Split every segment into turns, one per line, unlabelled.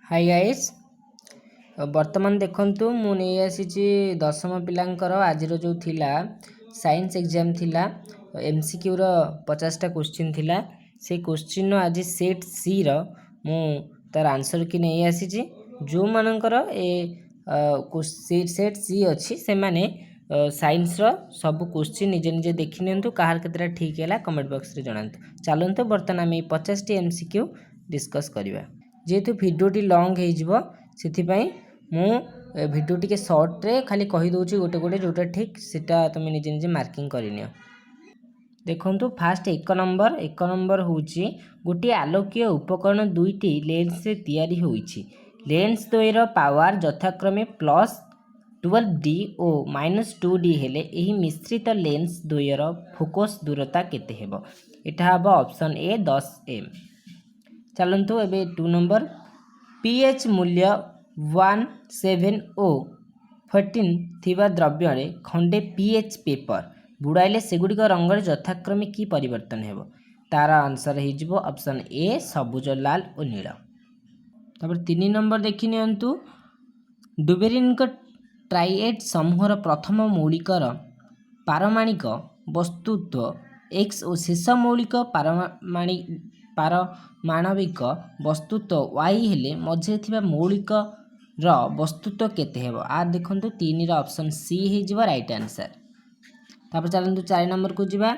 Hi guys वर्तमान देखंतु मु नहीं आसी दशम पिलांकर आज जो थिला साइंस एग्जाम थिला एमसीक्यू रो 50टा क्वेश्चन थिला से क्वेश्चन आज सेट सी रो मु तार आंसर की नहीं आसी जो मानकर ए सेट सी अच्छी से माने साइंस रो सब क्वेश्चन निजे निजे देखि नियंतु कहार केतरा ठीक हैला कमेंट बॉक्स रे जणांतु। चलंतु वर्तमान आम 50टी एमसीक्यू डिस्कस करिवा। जेहेतु भिडियोटी लंग हो मु भिडियो टी सर्ट रे खाली कही दूची गोटे गोटे जोटा ठीक सेटा तुम निजे निजे मार्किंग करनियो। देखंतु फास्ट एक नंबर होची गोटे आलोकीय उपकरण दुईटी लेंस से तैयारी होईची। लेंस द्वयर पावर यथाक्रमे +12D और -2D हेले एही मिश्रित लेंस द्वयर फोकस दूरता केते हेबो? एटा हबो ऑप्शन ए 10 एम। चलंतु एबे 2 नंबर पीएच मूल्य 17O14 थिबा द्रव्य रे खंडे पीएच पेपर बुड़ाइले सेगुड़िक रंगर यथाक्रमे की परिवर्तन हेबो? तार आंसर हे जिवो ऑप्शन ए सबुज लाल और नील। तापर 3 नंबर देखि नियंतु डुबेरिनक ट्राइएड समूहर प्रथम मौलिकर पारमाणिक वस्तुत्व x और शेष मौलिक पारमाणविक वस्तुत्व y हेले मझे थिबा मौलिक र वस्तुत्व केते हेबो? आ देखंतु 3 रा ऑप्शन सी हे जिवो राइट आंसर। तापर चलंतु 4 नंबर को जिबा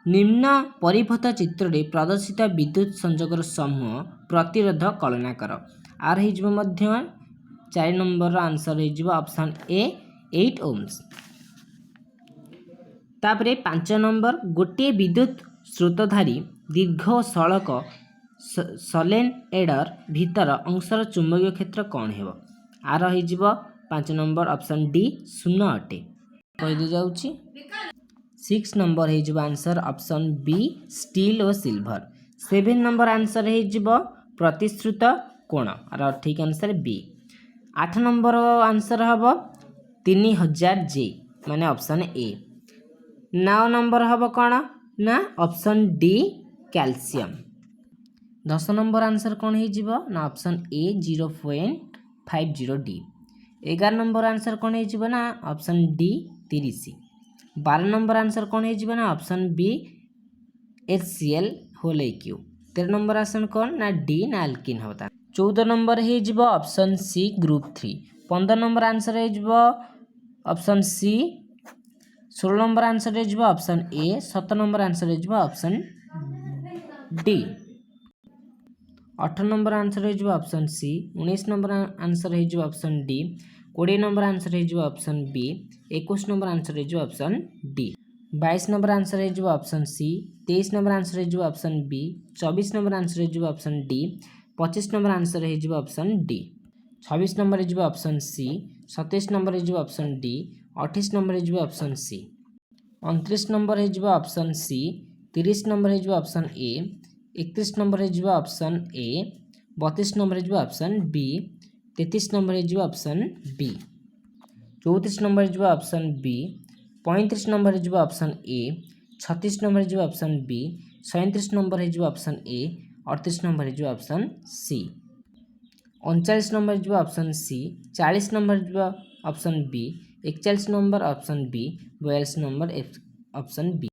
निम्न परिपथ चित्र रे प्रदर्शित विद्युत संयोगर समूह प्रतिरोध कल्पना कर। आर हे जिवो मध्य 4 नंबर रा आंसर हे जिवो ऑप्शन ए 8 ओम्स। तापरे 5 नंबर गोटे विद्युत स्रोतधारी दीर्घ सड़क सलेनएडर भीतर अंशर चुंबकीय क्षेत्र कौन हेबो? आर हे जिवो 5 नंबर ऑप्शन डी 0 अटे कहि दे जाउची। 6 नंबर हे जिवो आंसर ऑप्शन बी स्टील और सिल्वर। 7 नंबर आंसर हे जिवो प्रतिश्रुत कोण आर ठीक आंसर बी। 8 नंबर आंसर हबो 3000 जे माने ऑप्शन ए। 9 नंबर हबो कोण ना option D calcium. 10 number answer कौन हो जिवो ना option A 0.50D। 11 number answer कौन हो ना ऑप्शन डी 30। 12 नंबर आंसर कौन हो ना ऑप्शन बी HCl होल AQ। 13 नंबर आंसर कौन ना डी ना एल्किन होता। 14 नंबर हो option C group 3। 15 number answer हो ऑप्शन सी। 16 नंबर आंसर हो ऑप्शन ए। 17 नंबर आंसर हो ऑप्शन डी। 18 नंबर आंसर हो ऑप्शन सी। 19 नंबर आंसर हो ऑप्शन डी। 20 नंबर आंसर हो ऑप्शन बी। 21 नंबर आंसर हो option D. 22 number answer हो option सी। 23 number answer हो option B. 24 number answer हो option D. 25 number answer हो option D. 26 number हो option सी। 27 number हो option D. 28 number हो option सी। 29 number हो ऑप्शन सी। 30 नंबर हो ऑप्शन ए। 31 नंबर हो ऑप्शन ए। 32 नंबर हो ऑप्शन बी। 33 नंबर हो ऑप्शन बी। 34 नंबर हो ऑप्शन बी। 35 नंबर हो ऑप्शन ए। 36 नंबर हो ऑप्शन बी। 37 नंबर हो ऑप्शन ए। 38 नंबर हो ऑप्शन सी। 39 नंबर हो ऑप्शन सी। 40 नंबर हो option B. 41 number option B. 42 number option B.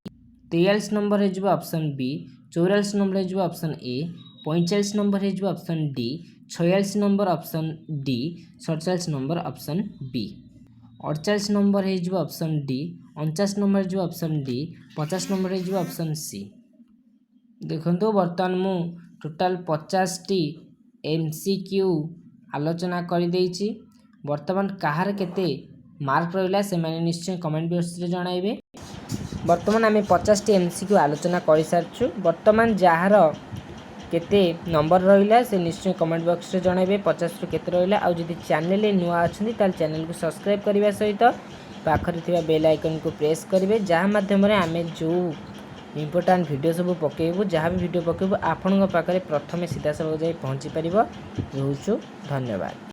43 number हो option B. 44 number हो option A. 45 number हो option D. 46 number option D. 47 number option B. 48 number हो option D. 49 number हो option D. 50 number हो option C. देखो बर्तमान मु total 50टी MCQ आलोचना कर देइछि। वर्तमान कहार केते मार्क रहिला से माने निश्चय कमेंट बॉक्स रे जणाइबे। वर्तमान आम 50टी एमसीक्यू आलोचना कर सारछु। वर्तमान जार केते नंबर रहिला से निश्चय कमेंट बॉक्स रे जणाइबे 50 रु केते रहिला। आ जदि चैनल नुआ अछंती ताल चैनल को सब्सक्राइब करबा सहित पाखरे थिबा बेल आइकन को प्रेस करिवे जहाँ माध्यम रे आमे जो इम्पोर्टान्ट वीडियो सब पकेबू जहाँ भी वीडियो पकेबू आपण पाखरे प्रथमे सीधा सब जाई पहुँची परिबो। रहूछु धन्यवाद।